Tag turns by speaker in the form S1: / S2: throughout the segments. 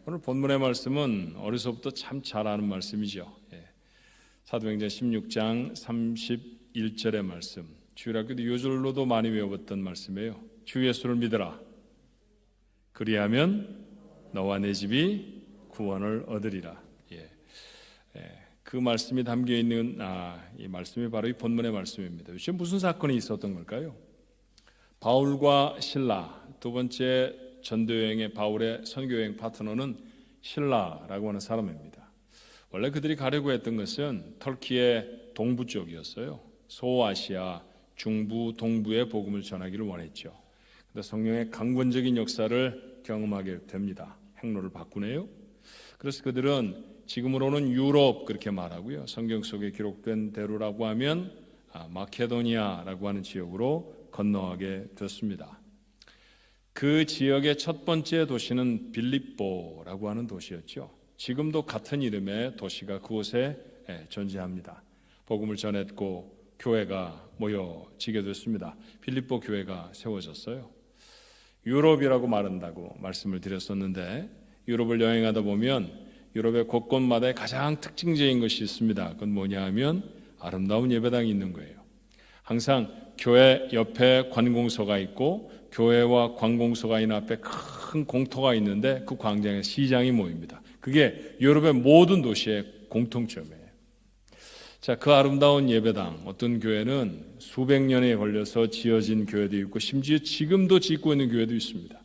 S1: 오늘 본문의 말씀은 어려서부터 참 잘 아는 말씀이죠. 사도행전 16장 31절의 말씀, 주일학교도 요절로도 많이 외워봤던 말씀이에요. 주 예수를 믿으라. 그리하면 너와 내 집이 구원을 얻으리라. 그 말씀이 담겨있는 이 말씀이 바로 이 본문의 말씀입니다. 요즘 무슨 사건이 있었던 걸까요? 바울과 실라, 두 번째 전도여행의 바울의 선교여행 파트너는 실라라고 하는 사람입니다. 원래 그들이 가려고 했던 것은 터키의 동부 쪽이었어요. 소아시아, 중부, 동부의 복음을 전하기를 원했죠. 그런데 성령의 강권적인 역사를 경험하게 됩니다. 행로를 바꾸네요. 그래서 그들은 지금으로는 유럽 그렇게 말하고요. 성경 속에 기록된 대로라고 하면 마케도니아라고 하는 지역으로 건너가게 됐습니다. 그 지역의 첫 번째 도시는 빌립보라고 하는 도시였죠. 지금도 같은 이름의 도시가 그곳에 존재합니다. 복음을 전했고 교회가 모여지게 됐습니다. 빌립보 교회가 세워졌어요. 유럽이라고 말한다고 말씀을 드렸었는데, 유럽을 여행하다 보면 유럽의 곳곳마다 가장 특징적인 것이 있습니다. 그건 뭐냐 하면 아름다운 예배당이 있는 거예요. 항상 교회 옆에 관공서가 있고 교회와 관공서가 있는 앞에 큰 공터가 있는데 그 광장에 시장이 모입니다. 그게 유럽의 모든 도시의 공통점이에요. 자, 그 아름다운 예배당, 어떤 교회는 수백 년에 걸려서 지어진 교회도 있고 심지어 지금도 짓고 있는 교회도 있습니다.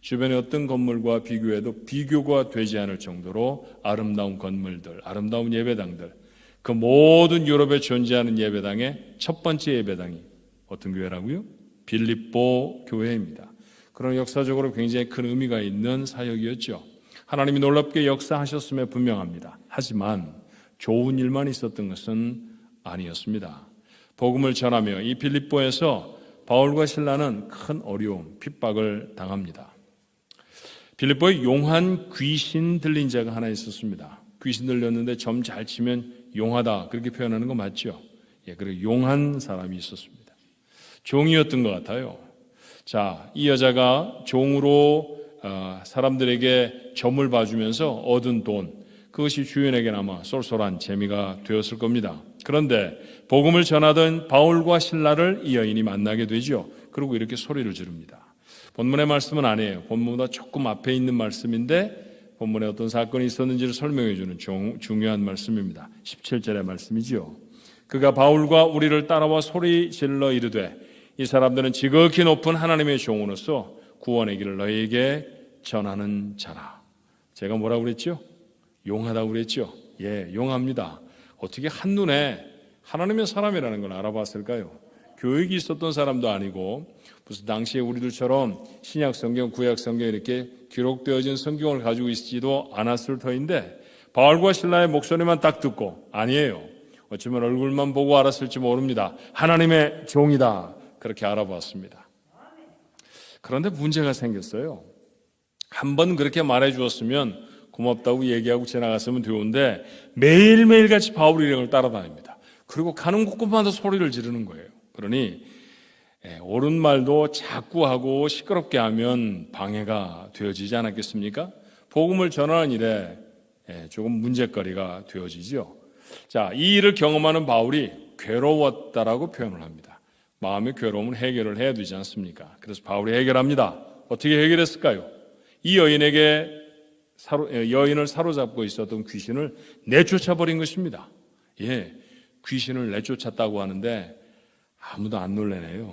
S1: 주변의 어떤 건물과 비교해도 비교가 되지 않을 정도로 아름다운 건물들, 아름다운 예배당들, 그 모든 유럽에 존재하는 예배당의 첫 번째 예배당이 어떤 교회라고요? 빌립보 교회입니다. 그런 역사적으로 굉장히 큰 의미가 있는 사역이었죠. 하나님이 놀랍게 역사하셨음에 분명합니다. 하지만 좋은 일만 있었던 것은 아니었습니다. 복음을 전하며 이 빌립보에서 바울과 실라는 큰 어려움, 핍박을 당합니다. 빌립보에 용한 귀신 들린 자가 하나 있었습니다. 귀신 들렸는데 점 잘 치면 용하다 그렇게 표현하는 거 맞죠? 그리고 용한 사람이 있었습니다. 종이었던 것 같아요. 자, 이 여자가 종으로 사람들에게 점을 봐주면서 얻은 돈, 그것이 주인에게는 아마 쏠쏠한 재미가 되었을 겁니다. 그런데 복음을 전하던 바울과 실라를 이 여인이 만나게 되죠. 그리고 이렇게 소리를 지릅니다. 본문의 말씀은 아니에요. 본문보다 조금 앞에 있는 말씀인데 본문에 어떤 사건이 있었는지를 설명해 주는 중요한 말씀입니다. 17절의 말씀이죠. 그가 바울과 우리를 따라와 소리 질러 이르되 이 사람들은 지극히 높은 하나님의 종으로서 구원의 길을 너희에게 전하는 자라. 제가 뭐라고 그랬죠? 용하다고 그랬죠? 용합니다. 어떻게 한눈에 하나님의 사람이라는 걸 알아봤을까요? 교육이 있었던 사람도 아니고 무슨 당시에 우리들처럼 신약 성경, 구약 성경 이렇게 기록되어진 성경을 가지고 있지도 않았을 터인데 바울과 실라의 목소리만 딱 듣고 아니에요. 어쩌면 얼굴만 보고 알았을지 모릅니다. 하나님의 종이다. 그렇게 알아봤습니다. 그런데 문제가 생겼어요. 한번 그렇게 말해 주었으면 고맙다고 얘기하고 지나갔으면 좋은데 매일매일 같이 바울 일행을 따라다닙니다. 그리고 가는 곳곳마다 소리를 지르는 거예요. 그러니 옳은 말도 자꾸 하고 시끄럽게 하면 방해가 되어지지 않았겠습니까? 복음을 전하는 일에 조금 문제거리가 되어지죠. 자, 이 일을 경험하는 바울이 괴로웠다라고 표현을 합니다. 마음의 괴로움은 해결을 해야 되지 않습니까? 그래서 바울이 해결합니다. 어떻게 해결했을까요? 이 여인을 사로잡고 있었던 귀신을 내쫓아버린 것입니다. 귀신을 내쫓았다고 하는데 아무도 안 놀래네요.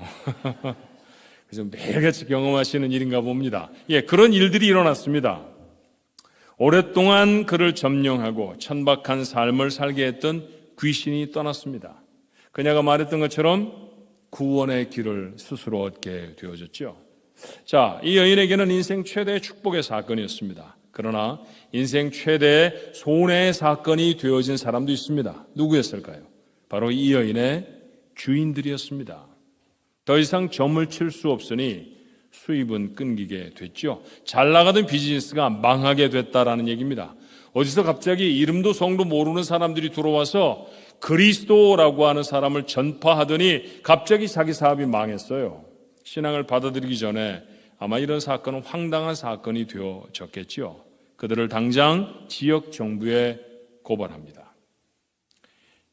S1: 그래서 매일같이 경험하시는 일인가 봅니다. 그런 일들이 일어났습니다. 오랫동안 그를 점령하고 천박한 삶을 살게 했던 귀신이 떠났습니다. 그녀가 말했던 것처럼 구원의 길을 스스로 얻게 되어졌죠. 자, 이 여인에게는 인생 최대의 축복의 사건이었습니다. 그러나 인생 최대의 손해의 사건이 되어진 사람도 있습니다. 누구였을까요? 바로 이 여인의 주인들이었습니다. 더 이상 점을 칠 수 없으니 수입은 끊기게 됐죠. 잘 나가던 비즈니스가 망하게 됐다라는 얘기입니다. 어디서 갑자기 이름도 성도 모르는 사람들이 들어와서 그리스도라고 하는 사람을 전파하더니 갑자기 자기 사업이 망했어요. 신앙을 받아들이기 전에 아마 이런 사건은 황당한 사건이 되어졌겠죠. 그들을 당장 지역 정부에 고발합니다.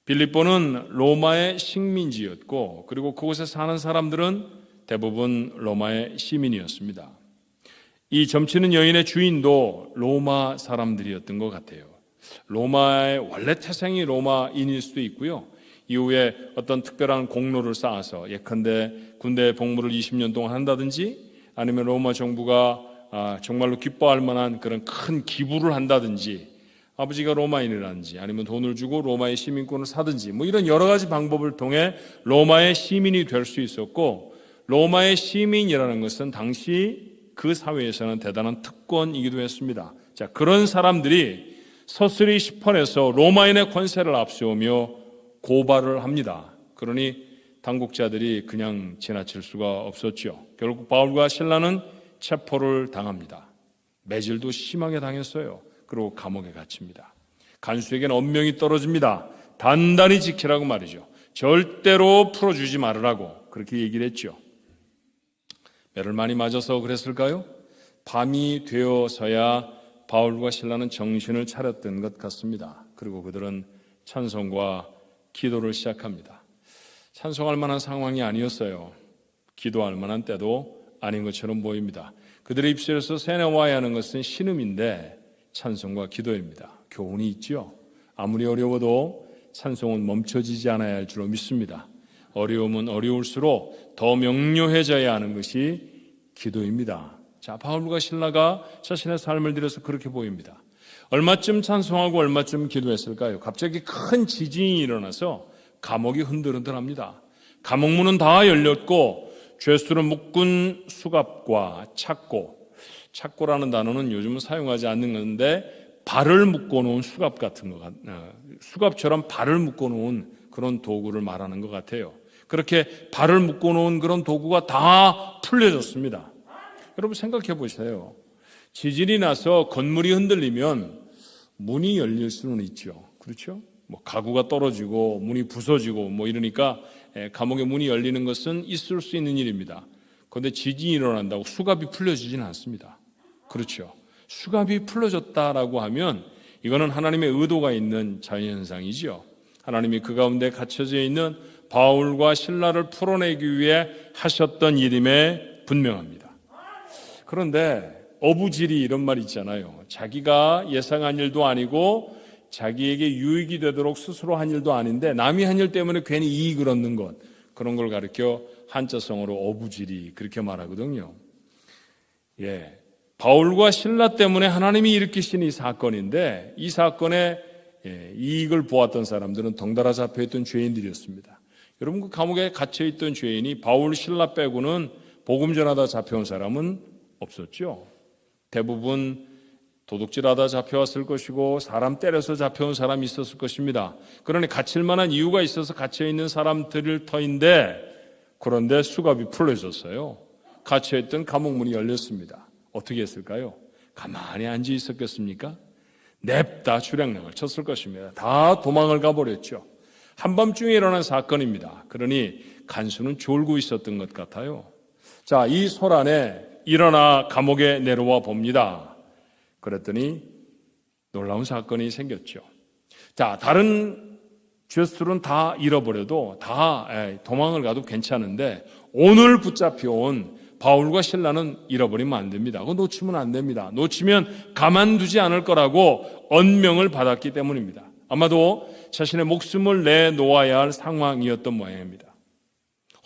S1: 빌립보는 로마의 식민지였고 그리고 그곳에 사는 사람들은 대부분 로마의 시민이었습니다. 이 점치는 여인의 주인도 로마 사람들이었던 것 같아요. 로마의 원래 태생이 로마인일 수도 있고요. 이후에 어떤 특별한 공로를 쌓아서 예컨대 군대 복무를 20년 동안 한다든지 아니면 로마 정부가 정말로 기뻐할 만한 그런 큰 기부를 한다든지 아버지가 로마인이라든지 아니면 돈을 주고 로마의 시민권을 사든지 뭐 이런 여러 가지 방법을 통해 로마의 시민이 될 수 있었고 로마의 시민이라는 것은 당시 그 사회에서는 대단한 특권이기도 했습니다. 자, 그런 사람들이 서슬이 시판에서 로마인의 권세를 앞세우며 고발을 합니다. 그러니 당국자들이 그냥 지나칠 수가 없었죠. 결국 바울과 실라는 체포를 당합니다. 매질도 심하게 당했어요. 그리고 감옥에 갇힙니다. 간수에게는 엄명이 떨어집니다. 단단히 지키라고 말이죠. 절대로 풀어주지 말으라고 그렇게 얘기를 했죠. 매를 많이 맞아서 그랬을까요? 밤이 되어서야 바울과 실라는 정신을 차렸던 것 같습니다. 그리고 그들은 찬송과 기도를 시작합니다. 찬송할 만한 상황이 아니었어요. 기도할 만한 때도 아닌 것처럼 보입니다. 그들의 입술에서 새나와야 하는 것은 신음인데 찬송과 기도입니다. 교훈이 있죠. 아무리 어려워도 찬송은 멈춰지지 않아야 할 줄로 믿습니다. 어려움은 어려울수록 더 명료해져야 하는 것이 기도입니다. 자, 바울과 실라가 자신의 삶을 들여서 그렇게 보입니다. 얼마쯤 찬송하고 얼마쯤 기도했을까요? 갑자기 큰 지진이 일어나서 감옥이 흔들흔들합니다. 감옥 문은 다 열렸고 죄수를 묶은 수갑과 착고라는 단어는 요즘은 사용하지 않는 건데 발을 묶어놓은 수갑 같은 거, 수갑처럼 발을 묶어놓은 그런 도구를 말하는 것 같아요. 그렇게 발을 묶어놓은 그런 도구가 다 풀려졌습니다. 여러분 생각해 보세요. 지진이 나서 건물이 흔들리면 문이 열릴 수는 있죠. 그렇죠? 뭐 가구가 떨어지고 문이 부서지고 뭐 이러니까 감옥의 문이 열리는 것은 있을 수 있는 일입니다. 그런데 지진이 일어난다고 수갑이 풀려지지는 않습니다. 그렇죠? 수갑이 풀려졌다라고 하면 이거는 하나님의 의도가 있는 자연현상이지요. 하나님이 그 가운데 갇혀져 있는 바울과 실라를 풀어내기 위해 하셨던 일임에 분명합니다. 그런데 어부질이 이런 말 있잖아요. 자기가 예상한 일도 아니고 자기에게 유익이 되도록 스스로 한 일도 아닌데 남이 한 일 때문에 괜히 이익을 얻는 것, 그런 걸 가리켜 한자성어로 어부질이 그렇게 말하거든요. 예, 바울과 실라 때문에 하나님이 일으키신 이 사건인데 이 사건에 이익을 보았던 사람들은 덩달아 잡혀있던 죄인들이었습니다. 여러분 그 감옥에 갇혀있던 죄인이 바울, 실라 빼고는 복음 전하다 잡혀온 사람은 없었죠. 대부분 도둑질하다 잡혀왔을 것이고 사람 때려서 잡혀온 사람이 있었을 것입니다. 그러니 갇힐 만한 이유가 있어서 갇혀있는 사람들일 터인데 그런데 수갑이 풀려졌어요. 갇혀있던 감옥 문이 열렸습니다. 어떻게 했을까요? 가만히 앉아 있었겠습니까? 냅다 주량량을 쳤을 것입니다. 다 도망을 가버렸죠. 한밤중에 일어난 사건입니다. 그러니 간수는 졸고 있었던 것 같아요. 자, 이 소란에 일어나 감옥에 내려와 봅니다. 그랬더니 놀라운 사건이 생겼죠. 자, 다른 죄수들은 다 잃어버려도 다 도망을 가도 괜찮은데 오늘 붙잡혀온 바울과 실라는 잃어버리면 안 됩니다. 그거 놓치면 안 됩니다. 놓치면 가만두지 않을 거라고 언명을 받았기 때문입니다. 아마도 자신의 목숨을 내놓아야 할 상황이었던 모양입니다.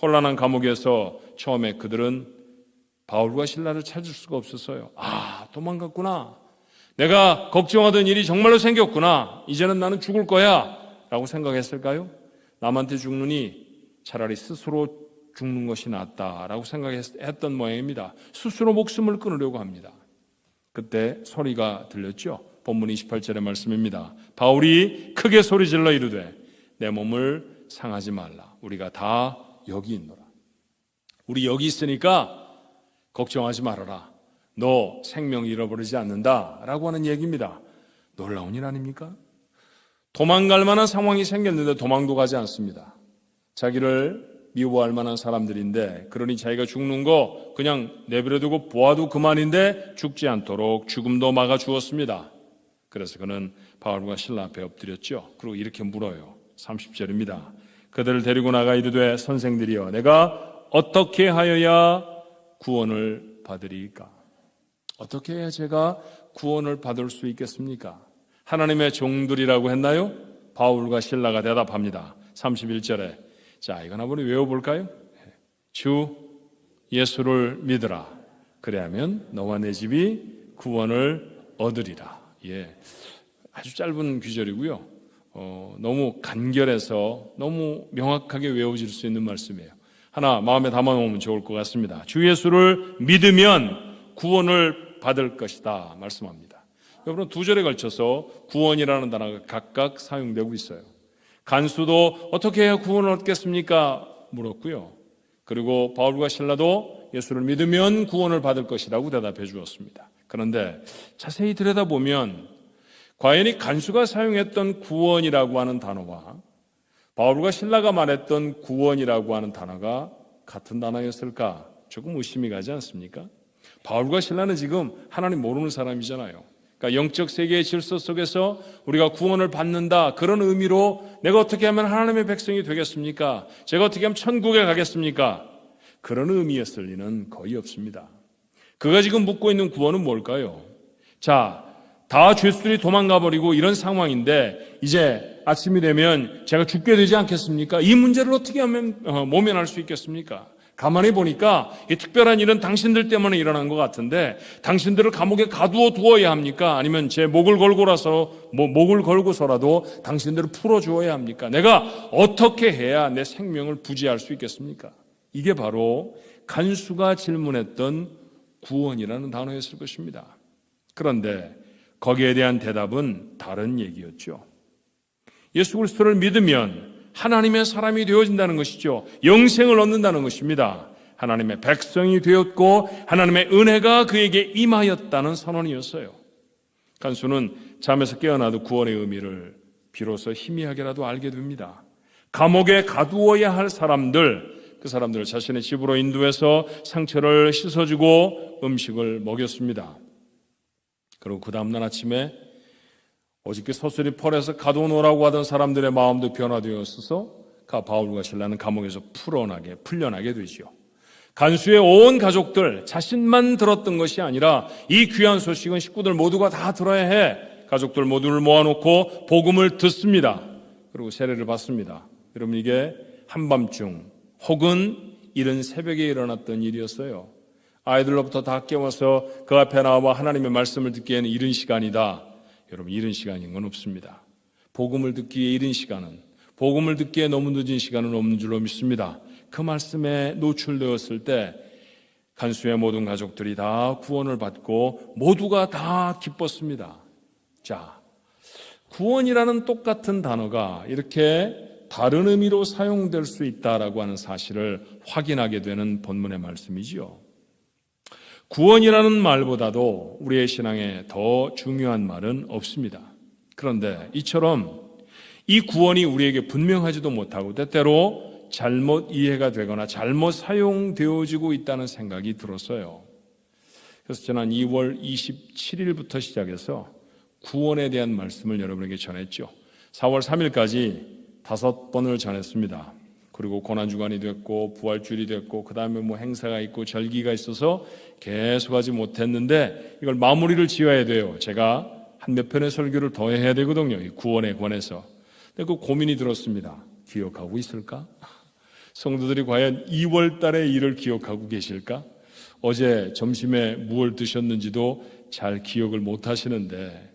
S1: 혼란한 감옥에서 처음에 그들은 바울과 실라를 찾을 수가 없었어요. 도망갔구나. 내가 걱정하던 일이 정말로 생겼구나. 이제는 나는 죽을 거야 라고 생각했을까요? 남한테 죽느니 차라리 스스로 죽는 것이 낫다라고 생각했던 모양입니다. 스스로 목숨을 끊으려고 합니다. 그때 소리가 들렸죠. 본문 28절의 말씀입니다. 바울이 크게 소리질러 이르되 내 몸을 상하지 말라. 우리가 다 여기 있노라. 우리 여기 있으니까 걱정하지 말아라. 너 생명 잃어버리지 않는다 라고 하는 얘기입니다. 놀라운 일 아닙니까? 도망갈 만한 상황이 생겼는데 도망도 가지 않습니다. 자기를 미워할 만한 사람들인데, 그러니 자기가 죽는 거 그냥 내버려두고 보아도 그만인데 죽지 않도록 죽음도 막아 주었습니다. 그래서 그는 바울과 실라 앞에 엎드렸죠. 그리고 이렇게 물어요. 30절입니다. 그들을 데리고 나가 이르되 선생들이여 내가 어떻게 하여야 구원을 받으리까? 어떻게 해야 제가 구원을 받을 수 있겠습니까? 하나님의 종들이라고 했나요? 바울과 실라가 대답합니다. 31절에 자, 이건 한번 외워볼까요? 주 예수를 믿으라. 그래야면 너와 내 집이 구원을 얻으리라. 예, 아주 짧은 구절이고요. 너무 간결해서 너무 명확하게 외워질 수 있는 말씀이에요. 하나 마음에 담아놓으면 좋을 것 같습니다. 주 예수를 믿으면 구원을 받을 것이다 말씀합니다. 여러분, 두 절에 걸쳐서 구원이라는 단어가 각각 사용되고 있어요. 간수도 어떻게 해야 구원을 얻겠습니까? 물었고요. 그리고 바울과 실라도 예수를 믿으면 구원을 받을 것이라고 대답해 주었습니다. 그런데 자세히 들여다보면 과연 이 간수가 사용했던 구원이라고 하는 단어와 바울과 실라가 말했던 구원이라고 하는 단어가 같은 단어였을까? 조금 의심이 가지 않습니까? 바울과 실라는 지금 하나님 모르는 사람이잖아요. 그러니까 영적 세계의 질서 속에서 우리가 구원을 받는다, 그런 의미로 내가 어떻게 하면 하나님의 백성이 되겠습니까? 제가 어떻게 하면 천국에 가겠습니까? 그런 의미였을 리는 거의 없습니다. 그가 지금 묻고 있는 구원은 뭘까요? 자, 다 죄수들이 도망가 버리고 이런 상황인데 이제 아침이 되면 제가 죽게 되지 않겠습니까? 이 문제를 어떻게 하면 모면할 수 있겠습니까? 가만히 보니까 이 특별한 일은 당신들 때문에 일어난 것 같은데 당신들을 감옥에 가두어 두어야 합니까? 아니면 제 목을 걸고서라도 당신들을 풀어주어야 합니까? 내가 어떻게 해야 내 생명을 부지할 수 있겠습니까? 이게 바로 간수가 질문했던 구원이라는 단어였을 것입니다. 그런데 거기에 대한 대답은 다른 얘기였죠. 예수 그리스도를 믿으면 하나님의 사람이 되어진다는 것이죠. 영생을 얻는다는 것입니다. 하나님의 백성이 되었고 하나님의 은혜가 그에게 임하였다는 선언이었어요. 간수는 잠에서 깨어나도 구원의 의미를 비로소 희미하게라도 알게 됩니다. 감옥에 가두어야 할 사람들, 그 사람들을 자신의 집으로 인도해서 상처를 씻어주고 음식을 먹였습니다. 그리고 그 다음날 아침에 어저께 서술이 펄에서 가둬놓으라고 하던 사람들의 마음도 변화되었어서 바울과 실라는 감옥에서 풀려나게 되지요. 간수의 온 가족들, 자신만 들었던 것이 아니라 이 귀한 소식은 식구들 모두가 다 들어야 해. 가족들 모두를 모아놓고 복음을 듣습니다. 그리고 세례를 받습니다. 여러분, 이게 한밤중 혹은 이른 새벽에 일어났던 일이었어요. 아이들로부터 다 깨워서 그 앞에 나와 하나님의 말씀을 듣기에는 이른 시간이다. 여러분, 이른 시간인 건 없습니다. 복음을 듣기에 이른 시간은, 복음을 듣기에 너무 늦은 시간은 없는 줄로 믿습니다. 그 말씀에 노출되었을 때 간수의 모든 가족들이 다 구원을 받고 모두가 다 기뻤습니다. 자, 구원이라는 똑같은 단어가 이렇게 다른 의미로 사용될 수 있다라고 하는 사실을 확인하게 되는 본문의 말씀이지요. 구원이라는 말보다도 우리의 신앙에 더 중요한 말은 없습니다. 그런데 이처럼 이 구원이 우리에게 분명하지도 못하고 때때로 잘못 이해가 되거나 잘못 사용되어지고 있다는 생각이 들었어요. 그래서 지난 2월 27일부터 시작해서 구원에 대한 말씀을 여러분에게 전했죠. 4월 3일까지 5번을 전했습니다. 그리고 고난주간이 됐고 부활주일이 됐고 그 다음에 행사가 있고 절기가 있어서 계속하지 못했는데 이걸 마무리를 지어야 돼요. 제가 한 몇 편의 설교를 더 해야 되거든요. 이 구원에 관해서. 근데 그 고민이 들었습니다. 기억하고 있을까? 성도들이 과연 2월 달의 일을 기억하고 계실까? 어제 점심에 무엇을 드셨는지도 잘 기억을 못 하시는데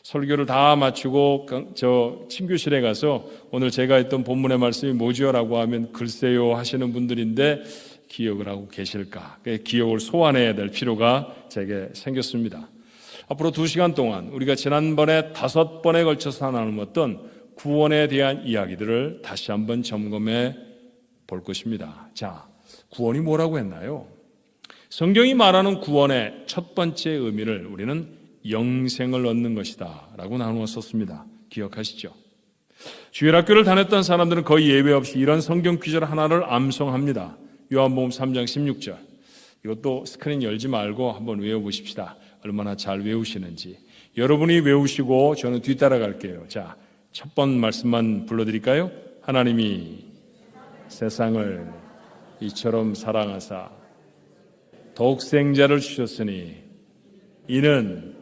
S1: 설교를 다 마치고 저 친교실에 가서 오늘 제가 했던 본문의 말씀이 뭐지요? 라고 하면 글쎄요 하시는 분들인데 기억을 하고 계실까? 기억을 소환해야 될 필요가 제게 생겼습니다. 앞으로 2시간 동안 우리가 지난번에 5번에 걸쳐서 나누었던 구원에 대한 이야기들을 다시 한번 점검해 볼 것입니다. 자, 구원이 뭐라고 했나요? 성경이 말하는 구원의 첫 번째 의미를 우리는 영생을 얻는 것이다 라고 나누었었습니다. 기억하시죠? 주일학교를 다녔던 사람들은 거의 예외 없이 이런 성경 구절 하나를 암송합니다. 요한복음 3장 16절. 이것도 스크린 열지 말고 한번 외워보십시다. 얼마나 잘 외우시는지. 여러분이 외우시고 저는 뒤따라갈게요. 자, 첫 번 말씀만 불러드릴까요? 하나님이 세상을 이처럼 사랑하사 독생자를 주셨으니 이는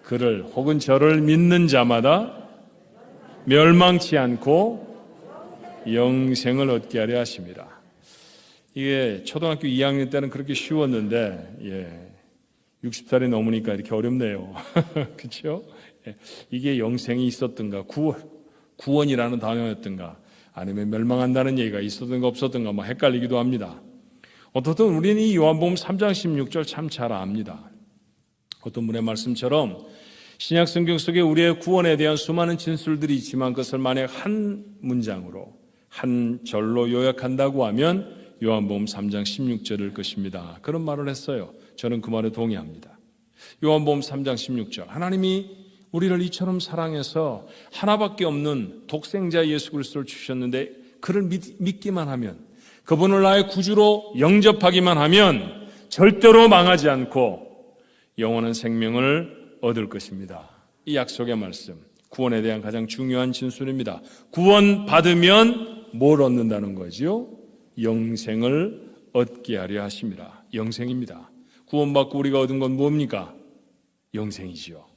S1: 그를 혹은 저를 믿는 자마다 멸망치 않고 영생을 얻게 하려 하십니다. 이게 초등학교 2학년 때는 그렇게 쉬웠는데 60살이 넘으니까 이렇게 어렵네요. 그렇죠? 이게 영생이 있었던가 구원이라는 단어였던가 아니면 멸망한다는 얘기가 있었던가 없었던가 뭐 헷갈리기도 합니다. 어떻든 우리는 이 요한복음 3장 16절 참 잘 압니다. 어떤 분의 말씀처럼 신약 성경 속에 우리의 구원에 대한 수많은 진술들이 있지만 그것을 만약 한 문장으로 한 절로 요약한다고 하면 요한복음 3장 16절일 것입니다. 그런 말을 했어요. 저는 그 말에 동의합니다. 요한복음 3장 16절. 하나님이 우리를 이처럼 사랑해서 하나밖에 없는 독생자 예수 그리스도를 주셨는데 그를 믿기만 하면, 그분을 나의 구주로 영접하기만 하면 절대로 망하지 않고 영원한 생명을 얻을 것입니다. 이 약속의 말씀, 구원에 대한 가장 중요한 진술입니다. 구원 받으면 뭘 얻는다는 거지요? 영생을 얻게 하려 하십니다. 영생입니다. 구원받고 우리가 얻은 건 뭡니까? 영생이지요.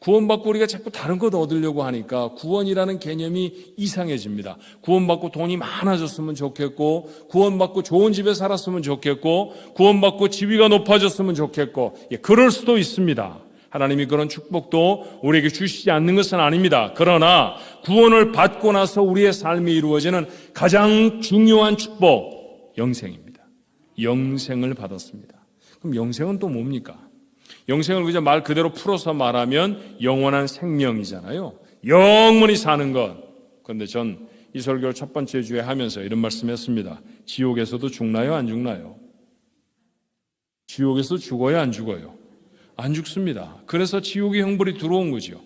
S1: 구원받고 우리가 자꾸 다른 것 얻으려고 하니까 구원이라는 개념이 이상해집니다. 구원받고 돈이 많아졌으면 좋겠고, 구원받고 좋은 집에 살았으면 좋겠고, 구원받고 지위가 높아졌으면 좋겠고, 그럴 수도 있습니다. 하나님이 그런 축복도 우리에게 주시지 않는 것은 아닙니다. 그러나 구원을 받고 나서 우리의 삶이 이루어지는 가장 중요한 축복, 영생입니다. 영생을 받았습니다. 그럼 영생은 또 뭡니까? 영생을 그저 말 그대로 풀어서 말하면 영원한 생명이잖아요. 영원히 사는 것. 그런데 전 이 설교를 첫 번째 주에 하면서 이런 말씀했습니다. 지옥에서도 죽나요? 안 죽나요? 지옥에서 죽어요? 안 죽어요? 안 죽습니다. 그래서 지옥의 형벌이 들어온 거죠.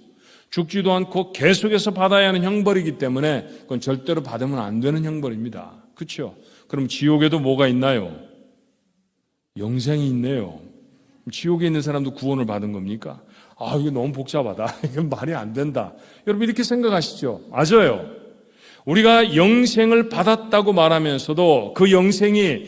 S1: 죽지도 않고 계속해서 받아야 하는 형벌이기 때문에 그건 절대로 받으면 안 되는 형벌입니다. 그렇죠? 그럼 지옥에도 뭐가 있나요? 영생이 있네요. 지옥에 있는 사람도 구원을 받은 겁니까? 이거 너무 복잡하다. 이건 말이 안 된다. 여러분 이렇게 생각하시죠? 맞아요. 우리가 영생을 받았다고 말하면서도 그 영생이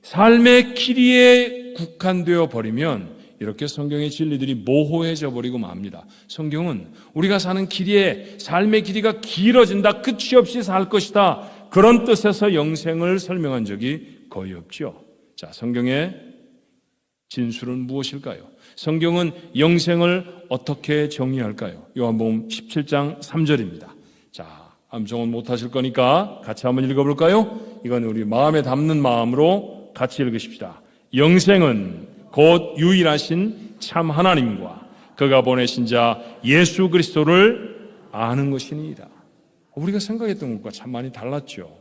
S1: 삶의 길이에 국한되어 버리면 이렇게 성경의 진리들이 모호해져 버리고 맙니다. 성경은 우리가 사는 길이에 삶의 길이가 길어진다, 끝이 없이 살 것이다, 그런 뜻에서 영생을 설명한 적이 거의 없죠. 자, 성경의 진술은 무엇일까요? 성경은 영생을 어떻게 정의할까요? 요한복음 17장 3절입니다. 자, 암송은 못하실 거니까 같이 한번 읽어볼까요? 이건 우리 마음에 담는 마음으로 같이 읽으십시다. 영생은 곧 유일하신 참 하나님과 그가 보내신 자 예수 그리스도를 아는 것이니이다. 우리가 생각했던 것과 참 많이 달랐죠.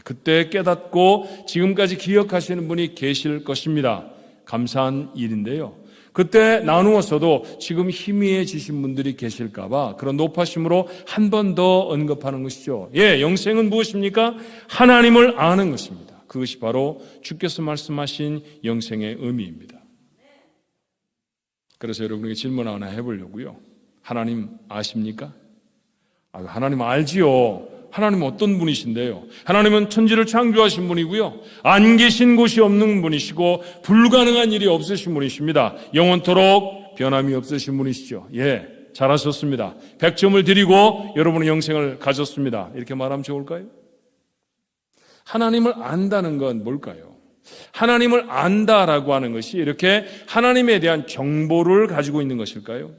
S1: 그때 깨닫고 지금까지 기억하시는 분이 계실 것입니다. 감사한 일인데요. 그때 나누었어도 지금 희미해지신 분들이 계실까봐 그런 높아심으로 한 번 더 언급하는 것이죠. 영생은 무엇입니까? 하나님을 아는 것입니다. 그것이 바로 주께서 말씀하신 영생의 의미입니다. 그래서 여러분에게 질문 하나 해보려고요. 하나님 아십니까? 하나님 알지요. 하나님은 어떤 분이신데요? 하나님은 천지를 창조하신 분이고요, 안 계신 곳이 없는 분이시고 불가능한 일이 없으신 분이십니다. 영원토록 변함이 없으신 분이시죠. 잘하셨습니다. 100점을 드리고 여러분은 영생을 가졌습니다. 이렇게 말하면 좋을까요? 하나님을 안다는 건 뭘까요? 하나님을 안다라고 하는 것이 이렇게 하나님에 대한 정보를 가지고 있는 것일까요?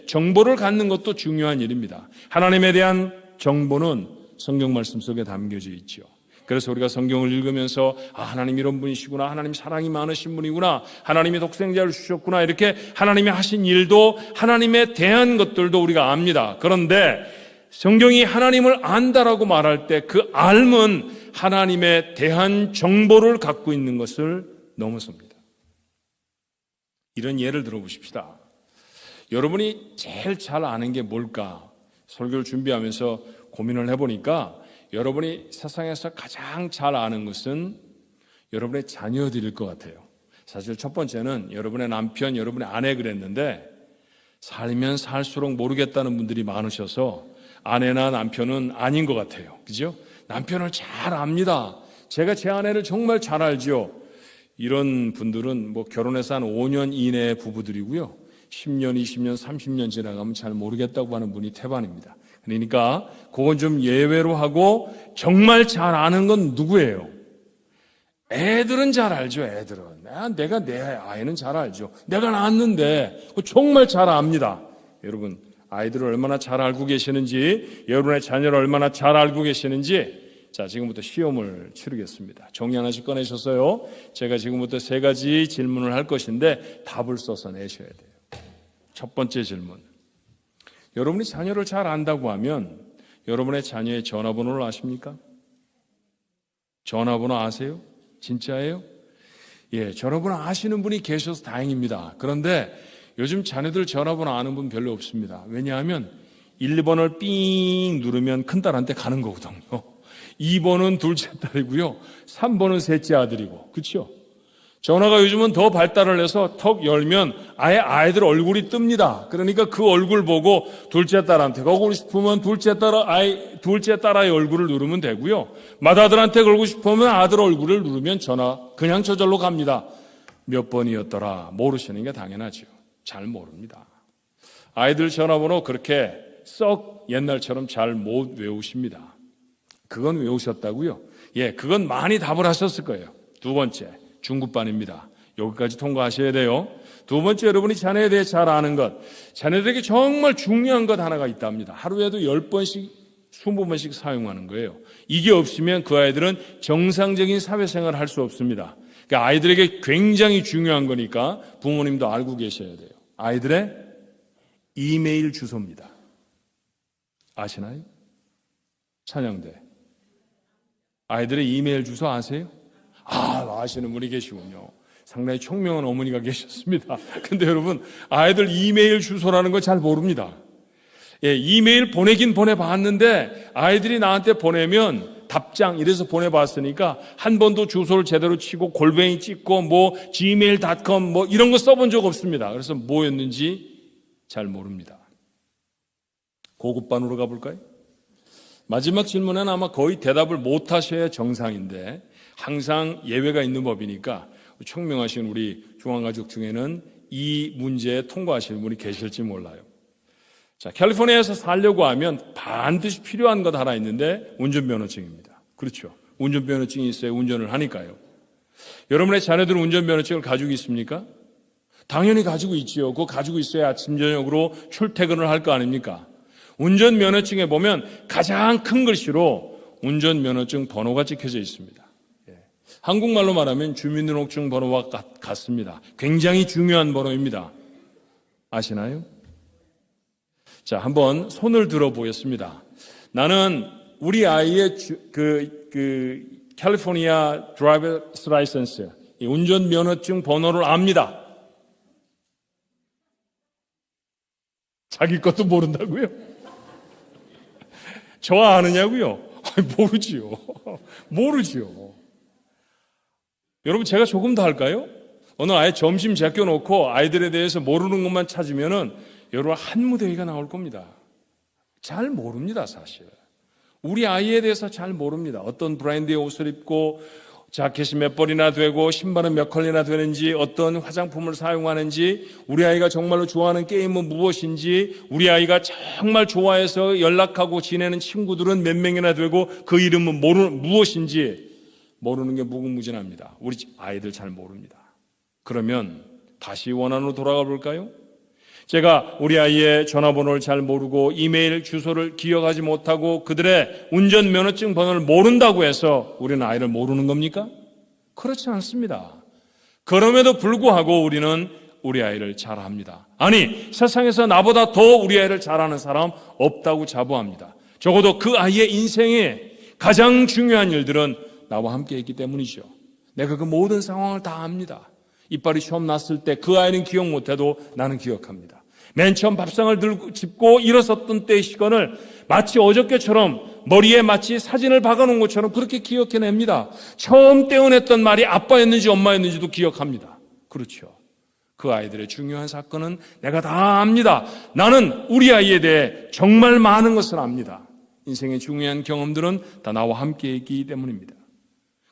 S1: 정보를 갖는 것도 중요한 일입니다. 하나님에 대한 정보는 성경 말씀 속에 담겨져 있죠. 그래서 우리가 성경을 읽으면서 하나님 이런 분이시구나, 하나님 사랑이 많으신 분이구나, 하나님이 독생자를 주셨구나, 이렇게 하나님이 하신 일도 하나님에 대한 것들도 우리가 압니다. 그런데 성경이 하나님을 안다라고 말할 때 그 알은 하나님에 대한 정보를 갖고 있는 것을 넘어섭니다. 이런 예를 들어보십시다. 여러분이 제일 잘 아는 게 뭘까? 설교를 준비하면서 고민을 해보니까 여러분이 세상에서 가장 잘 아는 것은 여러분의 자녀들일 것 같아요. 사실 첫 번째는 여러분의 남편, 여러분의 아내 그랬는데 살면 살수록 모르겠다는 분들이 많으셔서 아내나 남편은 아닌 것 같아요. 그죠? 남편을 잘 압니다. 제가 제 아내를 정말 잘 알죠. 이런 분들은 뭐 결혼해서 한 5년 이내의 부부들이고요. 10년, 20년, 30년 지나가면 잘 모르겠다고 하는 분이 태반입니다. 그러니까 그건 좀 예외로 하고 정말 잘 아는 건 누구예요? 애들은 잘 알죠. 애들은 내가 내 아이는 잘 알죠. 내가 낳았는데 정말 잘 압니다. 여러분 아이들을 얼마나 잘 알고 계시는지, 여러분의 자녀를 얼마나 잘 알고 계시는지, 자 지금부터 시험을 치르겠습니다. 종이 하나씩 꺼내셔서요. 제가 지금부터 3가지 질문을 할 것인데 답을 써서 내셔야 돼요. 첫 번째 질문. 여러분이 자녀를 잘 안다고 하면 여러분의 자녀의 전화번호를 아십니까? 전화번호 아세요? 진짜예요? 예, 전화번호 아시는 분이 계셔서 다행입니다. 그런데 요즘 자녀들 전화번호 아는 분 별로 없습니다. 왜냐하면 1번을 삥 누르면 큰딸한테 가는 거거든요. 2번은 둘째 딸이고요. 3번은 셋째 아들이고. 그렇죠? 전화가 요즘은 더 발달을 해서 턱 열면 아예 아이들 얼굴이 뜹니다. 그러니까 그 얼굴 보고 둘째 딸한테 걸고 싶으면 둘째 딸아이 얼굴을 누르면 되고요. 맏아들한테 걸고 싶으면 아들 얼굴을 누르면 전화 그냥 저절로 갑니다. 몇 번이었더라 모르시는 게 당연하죠. 잘 모릅니다. 아이들 전화번호 그렇게 썩 옛날처럼 잘 못 외우십니다. 그건 외우셨다고요? 예, 그건 많이 답을 하셨을 거예요. 두 번째. 중급반입니다. 여기까지 통과하셔야 돼요. 두 번째, 여러분이 자녀에 대해 잘 아는 것. 자녀들에게 정말 중요한 것 하나가 있답니다. 하루에도 10번씩, 20번씩 사용하는 거예요. 이게 없으면 그 아이들은 정상적인 사회생활을 할 수 없습니다. 그러니까 아이들에게 굉장히 중요한 거니까 부모님도 알고 계셔야 돼요. 아이들의 이메일 주소입니다. 아시나요? 찬양대. 아이들의 이메일 주소 아세요? 아시는 분이 계시군요. 상당히 총명한 어머니가 계셨습니다. 근데 여러분, 아이들 이메일 주소라는 걸 잘 모릅니다. 예, 이메일 보내긴 보내봤는데 아이들이 나한테 보내면 답장 이래서 보내봤으니까 한 번도 주소를 제대로 치고 골뱅이 찍고 뭐 gmail.com 뭐 이런 거 써본 적 없습니다. 그래서 뭐였는지 잘 모릅니다. 고급반으로 가볼까요? 마지막 질문은 아마 거의 대답을 못 하셔야 정상인데 항상 예외가 있는 법이니까 총명하신 우리 중앙가족 중에는 이 문제에 통과하실 분이 계실지 몰라요. 자, 캘리포니아에서 살려고 하면 반드시 필요한 것 하나 있는데 운전면허증입니다. 그렇죠. 운전면허증이 있어야 운전을 하니까요. 여러분의 자녀들은 운전면허증을 가지고 있습니까? 당연히 가지고 있지요. 그거 가지고 있어야 아침 저녁으로 출퇴근을 할 거 아닙니까? 운전면허증에 보면 가장 큰 글씨로 운전면허증 번호가 찍혀져 있습니다. 한국말로 말하면 주민등록증 번호와 같습니다. 굉장히 중요한 번호입니다. 아시나요? 자, 한번 손을 들어 보겠습니다. 나는 우리 아이의 캘리포니아 드라이버스 라이선스 운전면허증 번호를 압니다. 자기 것도 모른다고요? 저 아느냐고요? 모르지요. 모르지요. 여러분, 제가 조금 더 할까요? 오늘 아예 점심 제껴놓고 아이들에 대해서 모르는 것만 찾으면은 여러분 한 무더기가 나올 겁니다. 잘 모릅니다, 사실. 우리 아이에 대해서 잘 모릅니다. 어떤 브랜드의 옷을 입고 자켓이 몇 벌이나 되고 신발은 몇 컬이나 되는지, 어떤 화장품을 사용하는지, 우리 아이가 정말로 좋아하는 게임은 무엇인지, 우리 아이가 정말 좋아해서 연락하고 지내는 친구들은 몇 명이나 되고 그 이름은 무엇인지 모르는 게 무궁무진합니다. 우리 아이들 잘 모릅니다. 그러면 다시 원안으로 돌아가 볼까요? 제가 우리 아이의 전화번호를 잘 모르고 이메일 주소를 기억하지 못하고 그들의 운전면허증 번호를 모른다고 해서 우리는 아이를 모르는 겁니까? 그렇지 않습니다. 그럼에도 불구하고 우리는 우리 아이를 잘 압니다. 아니, 세상에서 나보다 더 우리 아이를 잘 아는 사람 없다고 자부합니다. 적어도 그 아이의 인생에 가장 중요한 일들은 나와 함께 했기 때문이죠. 내가 그 모든 상황을 다 압니다. 이빨이 처음 났을 때 그 아이는 기억 못해도 나는 기억합니다. 맨 처음 밥상을 들고 짚고 일어섰던 때의 시간을 마치 어저께처럼 머리에 마치 사진을 박아놓은 것처럼 그렇게 기억해냅니다. 처음 떼어냈던 말이 아빠였는지 엄마였는지도 기억합니다. 그렇죠. 그 아이들의 중요한 사건은 내가 다 압니다. 나는 우리 아이에 대해 정말 많은 것을 압니다. 인생의 중요한 경험들은 다 나와 함께 있기 때문입니다.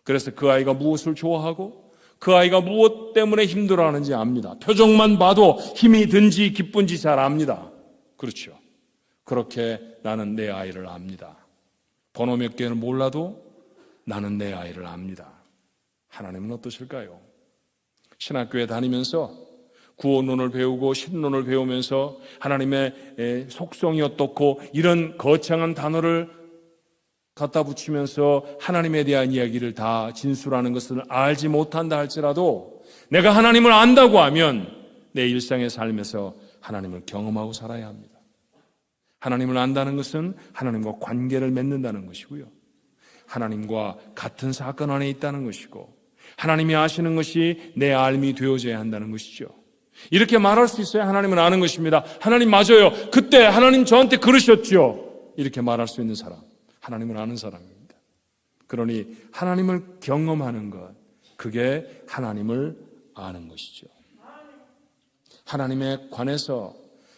S1: 그래서 그 아이가 무엇을 좋아하고 그 아이가 무엇 때문에 힘들어하는지 압니다. 표정만 봐도 힘이 든지 기쁜지 잘 압니다. 그렇죠. 그렇게 나는 내 아이를 압니다. 번호 몇 개를 몰라도 나는 내 아이를 압니다. 하나님은 어떠실까요? 신학교에 다니면서 구원론을 배우고 신론을 배우면서 하나님의 속성이 어떻고 이런 거창한 단어를 갖다 붙이면서 하나님에 대한 이야기를 다 진술하는 것을 알지 못한다 할지라도 내가 하나님을 안다고 하면 내 일상의 삶에서 하나님을 경험하고 살아야 합니다. 하나님을 안다는 것은 하나님과 관계를 맺는다는 것이고요. 하나님과 같은 사건 안에 있다는 것이고 하나님이 아시는 것이 내 알미 되어져야 한다는 것이죠. 이렇게 말할 수 있어야 하나님을 아는 것입니다. 하나님 맞아요. 그때 하나님 저한테 그러셨죠. 이렇게 말할 수 있는 사람, 하나님을 아는 사람입니다. 그러니 하나님을 경험하는 것, 그게 하나님을 아는 것이죠. 하나님에 관해서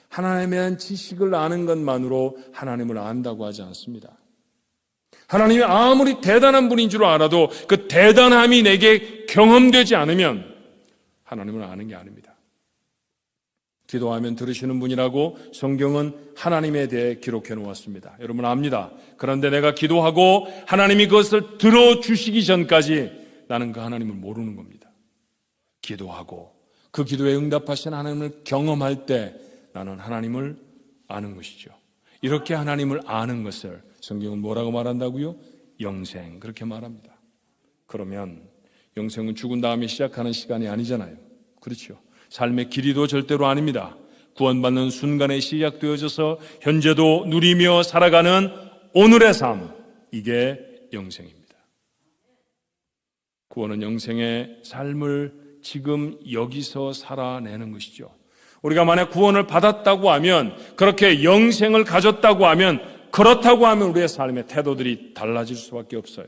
S1: 하나님에 대한 지식을 아는 것만으로 하나님을 안다고 하지 않습니다. 하나님이 아무리 대단한 분인 줄 알아도 그 대단함이 내게 경험되지 않으면 하나님을 아는 게 아닙니다. 기도하면 들으시는 분이라고 성경은 하나님에 대해 기록해 놓았습니다. 여러분 압니다. 그런데 내가 기도하고 하나님이 그것을 들어주시기 전까지 나는 그 하나님을 모르는 겁니다. 기도하고 그 기도에 응답하신 하나님을 경험할 때 나는 하나님을 아는 것이죠. 이렇게 하나님을 아는 것을 성경은 뭐라고 말한다고요? 영생, 그렇게 말합니다. 그러면 영생은 죽은 다음에 시작하는 시간이 아니잖아요. 그렇죠. 삶의 길이도 절대로 아닙니다. 구원받는 순간에 시작되어져서 현재도 누리며 살아가는 오늘의 삶, 이게 영생입니다. 구원은 영생의 삶을 지금 여기서 살아내는 것이죠. 우리가 만약 구원을 받았다고 하면, 그렇게 영생을 가졌다고 하면, 그렇다고 하면 우리의 삶의 태도들이 달라질 수밖에 없어요.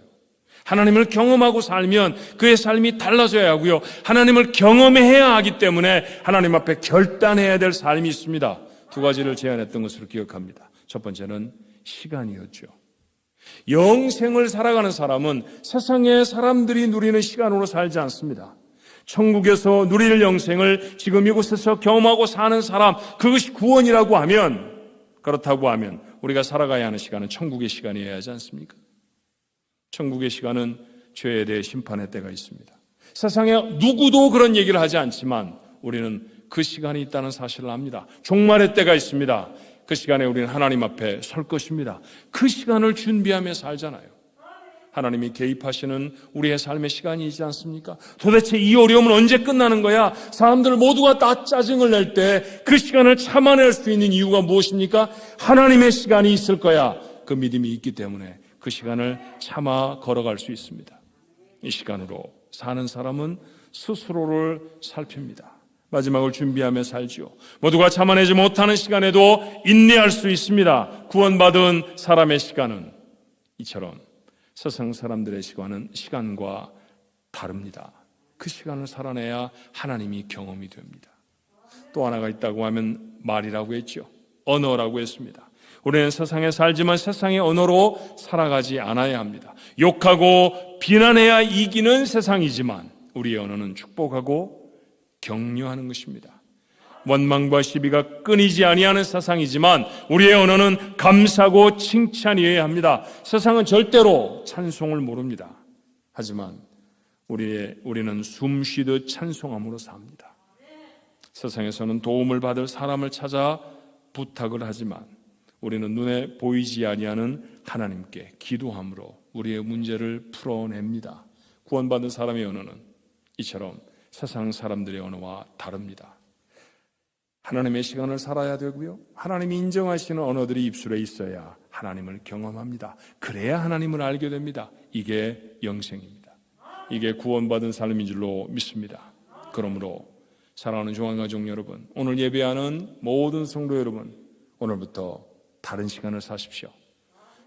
S1: 하나님을 경험하고 살면 그의 삶이 달라져야 하고요. 하나님을 경험해야 하기 때문에 하나님 앞에 결단해야 될 삶이 있습니다. 두 가지를 제안했던 것으로 기억합니다. 첫 번째는 시간이었죠. 영생을 살아가는 사람은 세상의 사람들이 누리는 시간으로 살지 않습니다. 천국에서 누릴 영생을 지금 이곳에서 경험하고 사는 사람, 그것이 구원이라고 하면, 그렇다고 하면 우리가 살아가야 하는 시간은 천국의 시간이어야 하지 않습니까? 천국의 시간은 죄에 대해 심판의 때가 있습니다. 세상에 누구도 그런 얘기를 하지 않지만 우리는 그 시간이 있다는 사실을 압니다. 종말의 때가 있습니다. 그 시간에 우리는 하나님 앞에 설 것입니다. 그 시간을 준비하며 살잖아요. 하나님이 개입하시는 우리의 삶의 시간이지 않습니까? 도대체 이 어려움은 언제 끝나는 거야? 사람들 모두가 다 짜증을 낼 때 그 시간을 참아낼 수 있는 이유가 무엇입니까? 하나님의 시간이 있을 거야. 그 믿음이 있기 때문에 그 시간을 참아 걸어갈 수 있습니다. 이 시간으로 사는 사람은 스스로를 살핍니다. 마지막을 준비하며 살지요. 모두가 참아내지 못하는 시간에도 인내할 수 있습니다. 구원받은 사람의 시간은 이처럼 세상 사람들의 시간과 다릅니다. 그 시간을 살아내야 하나님이 경험이 됩니다. 또 하나가 있다고 하면 말이라고 했죠. 언어라고 했습니다. 우리는 세상에 살지만 세상의 언어로 살아가지 않아야 합니다. 욕하고 비난해야 이기는 세상이지만 우리의 언어는 축복하고 격려하는 것입니다. 원망과 시비가 끊이지 아니하는 세상이지만 우리의 언어는 감사고 칭찬이어야 합니다. 세상은 절대로 찬송을 모릅니다. 하지만 우리는 숨 쉬듯 찬송함으로 삽니다. 세상에서는 도움을 받을 사람을 찾아 부탁을 하지만 우리는 눈에 보이지 아니하는 하나님께 기도함으로 우리의 문제를 풀어냅니다. 구원받은 사람의 언어는 이처럼 세상 사람들의 언어와 다릅니다. 하나님의 시간을 살아야 되고요. 하나님이 인정하시는 언어들이 입술에 있어야 하나님을 경험합니다. 그래야 하나님을 알게 됩니다. 이게 영생입니다. 이게 구원받은 삶인 줄로 믿습니다. 그러므로 사랑하는 종합가족 여러분, 오늘 예배하는 모든 성도 여러분, 오늘부터 다른 시간을 사십시오.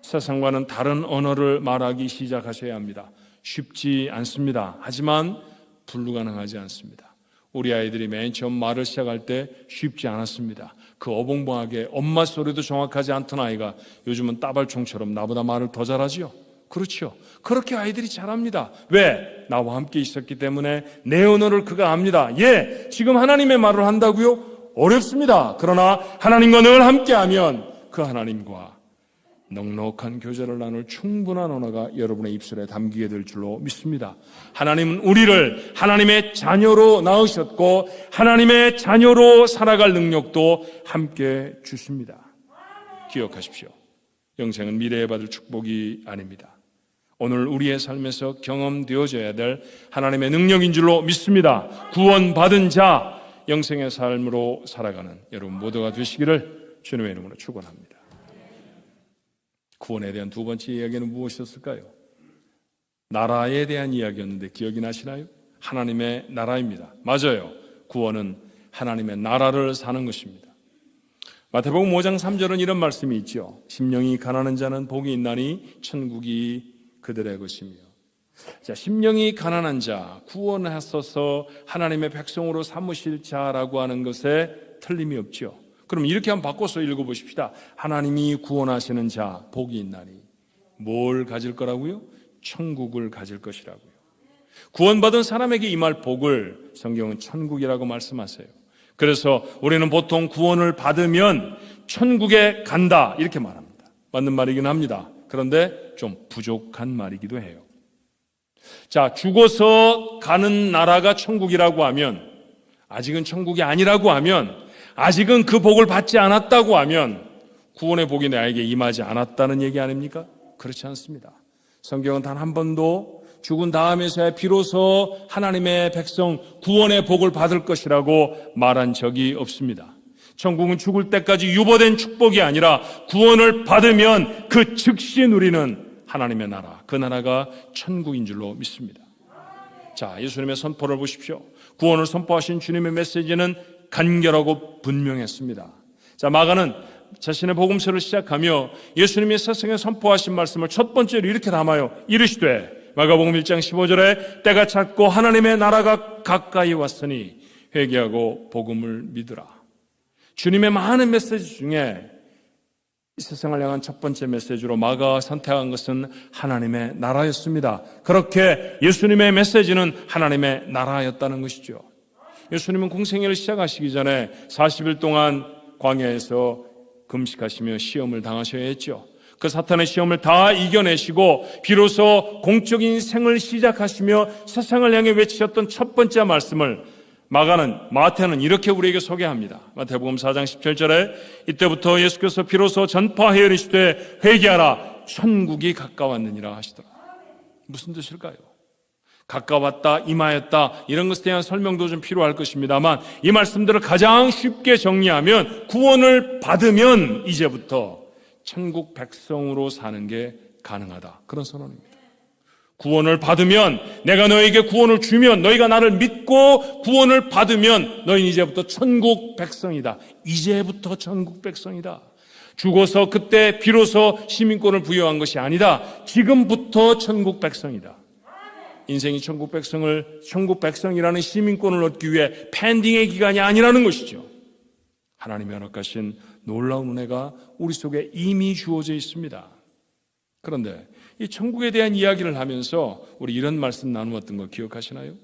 S1: 세상과는 다른 언어를 말하기 시작하셔야 합니다. 쉽지 않습니다. 하지만 불가능하지 않습니다. 우리 아이들이 맨 처음 말을 시작할 때 쉽지 않았습니다. 그 어벙벙하게 엄마 소리도 정확하지 않던 아이가 요즘은 따발총처럼 나보다 말을 더 잘하지요. 그렇죠. 그렇게 아이들이 잘합니다. 왜? 나와 함께 있었기 때문에 내 언어를 그가 압니다. 예, 지금 하나님의 말을 한다고요? 어렵습니다. 그러나 하나님과 늘 함께하면 그 하나님과 넉넉한 교제를 나눌 충분한 언어가 여러분의 입술에 담기게 될 줄로 믿습니다. 하나님은 우리를 하나님의 자녀로 낳으셨고 하나님의 자녀로 살아갈 능력도 함께 주십니다. 기억하십시오. 영생은 미래에 받을 축복이 아닙니다. 오늘 우리의 삶에서 경험되어져야 될 하나님의 능력인 줄로 믿습니다. 구원받은 자, 영생의 삶으로 살아가는 여러분 모두가 되시기를 주님의 이름으로 축원합니다. 구원에 대한 두 번째 이야기는 무엇이었을까요? 나라에 대한 이야기였는데 기억이 나시나요? 하나님의 나라입니다. 맞아요. 구원은 하나님의 나라를 사는 것입니다. 마태복음 5장 3절은 이런 말씀이 있죠. 심령이 가난한 자는 복이 있나니 천국이 그들의 것이며. 자, 심령이 가난한 자, 구원하소서 하나님의 백성으로 삼으실 자라고 하는 것에 틀림이 없죠. 그럼 이렇게 한번 바꿔서 읽어보십시다. 하나님이 구원하시는 자, 복이 있나니. 뭘 가질 거라고요? 천국을 가질 것이라고요. 구원받은 사람에게 임할 복을 성경은 천국이라고 말씀하세요. 그래서 우리는 보통 구원을 받으면 천국에 간다 이렇게 말합니다. 맞는 말이긴 합니다. 그런데 좀 부족한 말이기도 해요. 자, 죽어서 가는 나라가 천국이라고 하면, 아직은 천국이 아니라고 하면, 아직은 그 복을 받지 않았다고 하면 구원의 복이 나에게 임하지 않았다는 얘기 아닙니까? 그렇지 않습니다. 성경은 단 한 번도 죽은 다음에서야 비로소 하나님의 백성 구원의 복을 받을 것이라고 말한 적이 없습니다. 천국은 죽을 때까지 유보된 축복이 아니라 구원을 받으면 그 즉시 누리는 하나님의 나라, 그 나라가 천국인 줄로 믿습니다. 자, 예수님의 선포를 보십시오. 구원을 선포하신 주님의 메시지는 간결하고 분명했습니다. 자, 마가는 자신의 복음서를 시작하며 예수님이 세상에 선포하신 말씀을 첫 번째로 이렇게 담아요. 이르시되, 마가복음 1장 15절에 때가 찼고 하나님의 나라가 가까이 왔으니 회개하고 복음을 믿으라. 주님의 많은 메시지 중에 이 세상을 향한 첫 번째 메시지로 마가가 선택한 것은 하나님의 나라였습니다. 그렇게 예수님의 메시지는 하나님의 나라였다는 것이죠. 예수님은 공생애를 시작하시기 전에 40일 동안 광야에서 금식하시며 시험을 당하셔야 했죠. 그 사탄의 시험을 다 이겨내시고 비로소 공적인 생을 시작하시며 세상을 향해 외치셨던 첫 번째 말씀을 마태는 이렇게 우리에게 소개합니다. 마태복음 4장 17절에 이때부터 예수께서 비로소 전파하여 이르시되 회개하라 천국이 가까웠느니라 하시더라. 무슨 뜻일까요? 가까웠다, 임하였다, 이런 것에 대한 설명도 좀 필요할 것입니다만 이 말씀들을 가장 쉽게 정리하면 구원을 받으면 이제부터 천국 백성으로 사는 게 가능하다, 그런 선언입니다. 구원을 받으면, 내가 너에게 구원을 주면, 너희가 나를 믿고 구원을 받으면 너희는 이제부터 천국 백성이다. 이제부터 천국 백성이다. 죽어서 그때 비로소 시민권을 부여한 것이 아니다. 지금부터 천국 백성이다. 인생이 천국 백성이라는 시민권을 얻기 위해 펜딩의 기간이 아니라는 것이죠. 하나님이 허락하신 놀라운 은혜가 우리 속에 이미 주어져 있습니다. 그런데 이 천국에 대한 이야기를 하면서 우리 이런 말씀 나누었던 거 기억하시나요?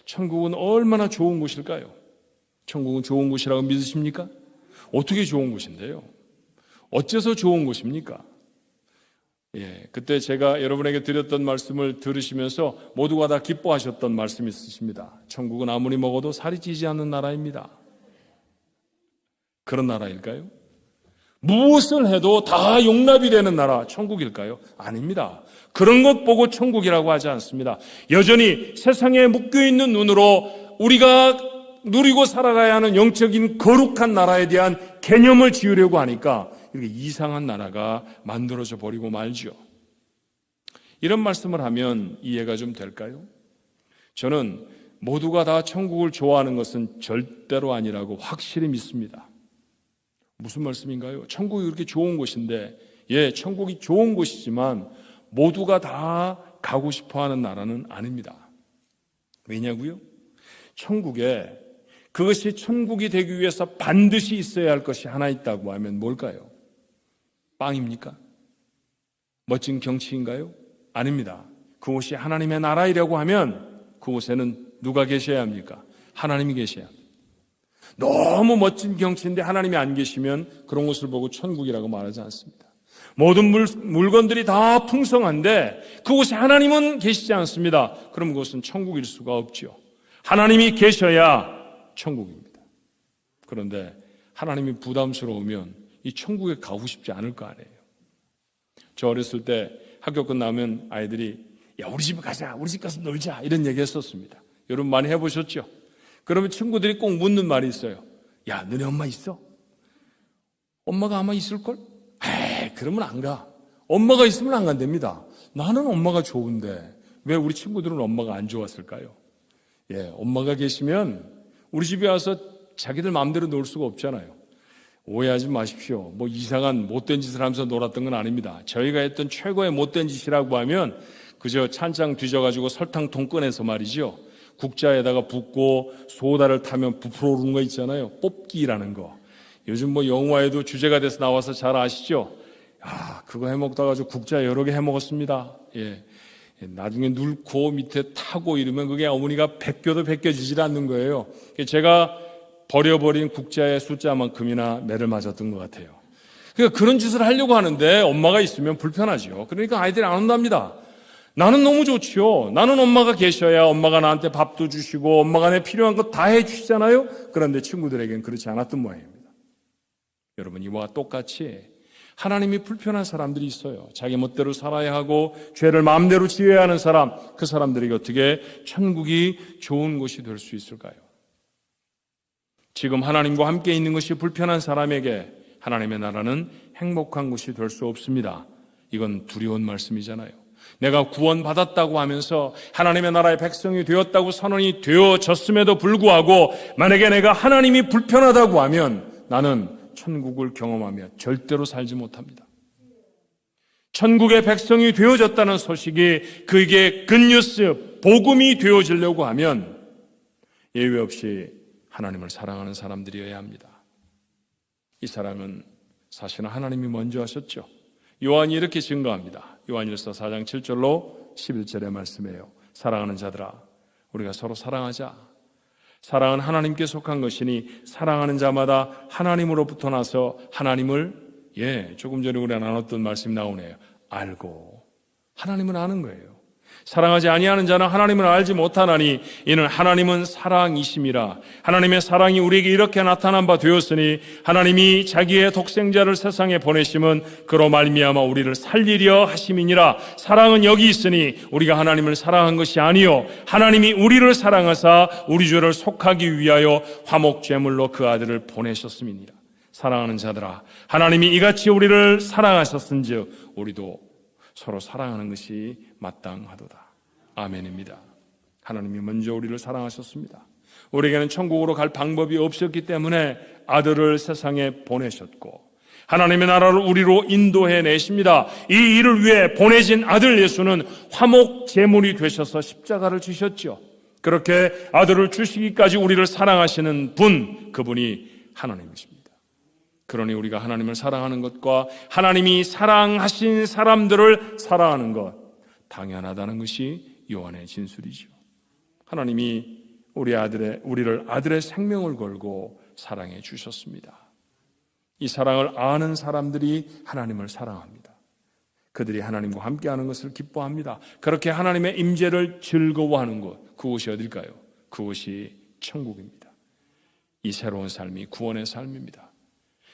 S1: 천국은 얼마나 좋은 곳일까요? 천국은 좋은 곳이라고 믿으십니까? 어떻게 좋은 곳인데요? 어째서 좋은 곳입니까? 그때 제가 여러분에게 드렸던 말씀을 들으시면서 모두가 다 기뻐하셨던 말씀이 있으십니다. 천국은 아무리 먹어도 살이 찌지 않는 나라입니다. 그런 나라일까요? 무엇을 해도 다 용납이 되는 나라, 천국일까요? 아닙니다. 그런 것 보고 천국이라고 하지 않습니다. 여전히 세상에 묶여있는 눈으로 우리가 누리고 살아가야 하는 영적인 거룩한 나라에 대한 개념을 지으려고 하니까 이렇게 이상한 나라가 만들어져 버리고 말죠. 이런 말씀을 하면 이해가 좀 될까요? 저는 모두가 다 천국을 좋아하는 것은 절대로 아니라고 확실히 믿습니다. 무슨 말씀인가요? 천국이 그렇게 좋은 곳인데, 예, 천국이 좋은 곳이지만 모두가 다 가고 싶어하는 나라는 아닙니다. 왜냐고요? 천국에 그것이 천국이 되기 위해서 반드시 있어야 할 것이 하나 있다고 하면 뭘까요? 빵입니까? 멋진 경치인가요? 아닙니다. 그곳이 하나님의 나라이라고 하면 그곳에는 누가 계셔야 합니까? 하나님이 계셔야 합니다. 너무 멋진 경치인데 하나님이 안 계시면 그런 곳을 보고 천국이라고 말하지 않습니다. 모든 물건들이 다 풍성한데 그곳에 하나님은 계시지 않습니다. 그럼 그것은 천국일 수가 없죠. 하나님이 계셔야 천국입니다. 그런데 하나님이 부담스러우면 이 천국에 가고 싶지 않을 거 아니에요. 저 어렸을 때 학교 끝나면 아이들이 야, 우리 집에 가자, 우리 집 가서 놀자, 이런 얘기 했었습니다. 여러분 많이 해보셨죠? 그러면 친구들이 꼭 묻는 말이 있어요. 야, 너네 엄마 있어? 엄마가 아마 있을걸? 에이, 그러면 안 가. 엄마가 있으면 안 간답니다. 나는 엄마가 좋은데 왜 우리 친구들은 엄마가 안 좋았을까요? 예, 엄마가 계시면 우리 집에 와서 자기들 마음대로 놀 수가 없잖아요. 오해하지 마십시오. 뭐 이상한 못된 짓을 하면서 놀았던 건 아닙니다. 저희가 했던 최고의 못된 짓이라고 하면 그저 찬장 뒤져가지고 설탕통 꺼내서 말이죠. 국자에다가 붓고 소다를 타면 부풀어 오르는 거 있잖아요. 뽑기라는 거. 요즘 뭐 영화에도 주제가 돼서 나와서 잘 아시죠? 아, 그거 해먹다가 저 국자 여러 개 해먹었습니다. 예. 나중에 눌고 밑에 타고 이러면 그게 어머니가 벗겨도 벗겨지질 않는 거예요. 제가 버려버린 국자의 숫자만큼이나 매를 맞았던 것 같아요. 그러니까 그런 짓을 하려고 하는데 엄마가 있으면 불편하죠. 그러니까 아이들이 안 온답니다. 나는 너무 좋지요. 나는 엄마가 계셔야 엄마가 나한테 밥도 주시고 엄마가 내 필요한 거 다 해주시잖아요. 그런데 친구들에겐 그렇지 않았던 모양입니다. 여러분, 이와 똑같이 하나님이 불편한 사람들이 있어요. 자기 멋대로 살아야 하고 죄를 마음대로 지어야 하는 사람, 그 사람들에게 어떻게 천국이 좋은 곳이 될 수 있을까요? 지금 하나님과 함께 있는 것이 불편한 사람에게 하나님의 나라는 행복한 곳이 될 수 없습니다. 이건 두려운 말씀이잖아요. 내가 구원받았다고 하면서 하나님의 나라의 백성이 되었다고 선언이 되어졌음에도 불구하고 만약에 내가 하나님이 불편하다고 하면 나는 천국을 경험하며 절대로 살지 못합니다. 천국의 백성이 되어졌다는 소식이 그에게 굿뉴스, 복음이 되어지려고 하면 예외 없이 하나님을 사랑하는 사람들이어야 합니다. 이 사랑은 사실은 하나님이 먼저 하셨죠. 요한이 이렇게 증거합니다. 요한일서 4장 7절로 11절의 말씀이에요. 사랑하는 자들아, 우리가 서로 사랑하자. 사랑은 하나님께 속한 것이니 사랑하는 자마다 하나님으로부터 나서 하나님을, 조금 전에 우리가 나눴던 말씀이 나오네요. 알고, 하나님은 아는 거예요. 사랑하지 아니하는 자는 하나님을 알지 못하나니 이는 하나님은 사랑이심이라. 하나님의 사랑이 우리에게 이렇게 나타난 바 되었으니 하나님이 자기의 독생자를 세상에 보내심은 그로 말미암아 우리를 살리려 하심이니라. 사랑은 여기 있으니 우리가 하나님을 사랑한 것이 아니요 하나님이 우리를 사랑하사 우리 죄를 속하기 위하여 화목 제물로 그 아들을 보내셨음이니라. 사랑하는 자들아, 하나님이 이같이 우리를 사랑하셨은즉 우리도 서로 사랑하는 것이 마땅하도다. 아멘입니다. 하나님이 먼저 우리를 사랑하셨습니다. 우리에게는 천국으로 갈 방법이 없었기 때문에 아들을 세상에 보내셨고 하나님의 나라를 우리로 인도해 내십니다. 이 일을 위해 보내진 아들 예수는 화목 제물이 되셔서 십자가를 지셨죠. 그렇게 아들을 주시기까지 우리를 사랑하시는 분, 그분이 하나님이십니다. 그러니 우리가 하나님을 사랑하는 것과 하나님이 사랑하신 사람들을 사랑하는 것, 당연하다는 것이 요한의 진술이죠. 하나님이 우리를 아들의 생명을 걸고 사랑해 주셨습니다. 이 사랑을 아는 사람들이 하나님을 사랑합니다. 그들이 하나님과 함께하는 것을 기뻐합니다. 그렇게 하나님의 임재를 즐거워하는 것, 그곳이 어딜까요? 그곳이 천국입니다. 이 새로운 삶이 구원의 삶입니다.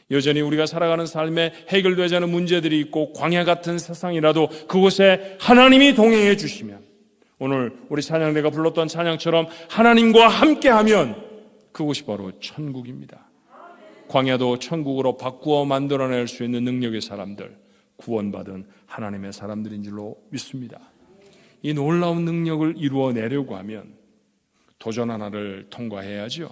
S1: 여전히 우리가 살아가는 삶에 해결되지 않은 문제들이 있고 광야 같은 세상이라도 그곳에 하나님이 동행해 주시면, 오늘 우리 찬양대가 불렀던 찬양처럼 하나님과 함께하면 그곳이 바로 천국입니다. 광야도 천국으로 바꾸어 만들어낼 수 있는 능력의 사람들, 구원받은 하나님의 사람들인 줄로 믿습니다. 이 놀라운 능력을 이루어내려고 하면 도전 하나를 통과해야죠.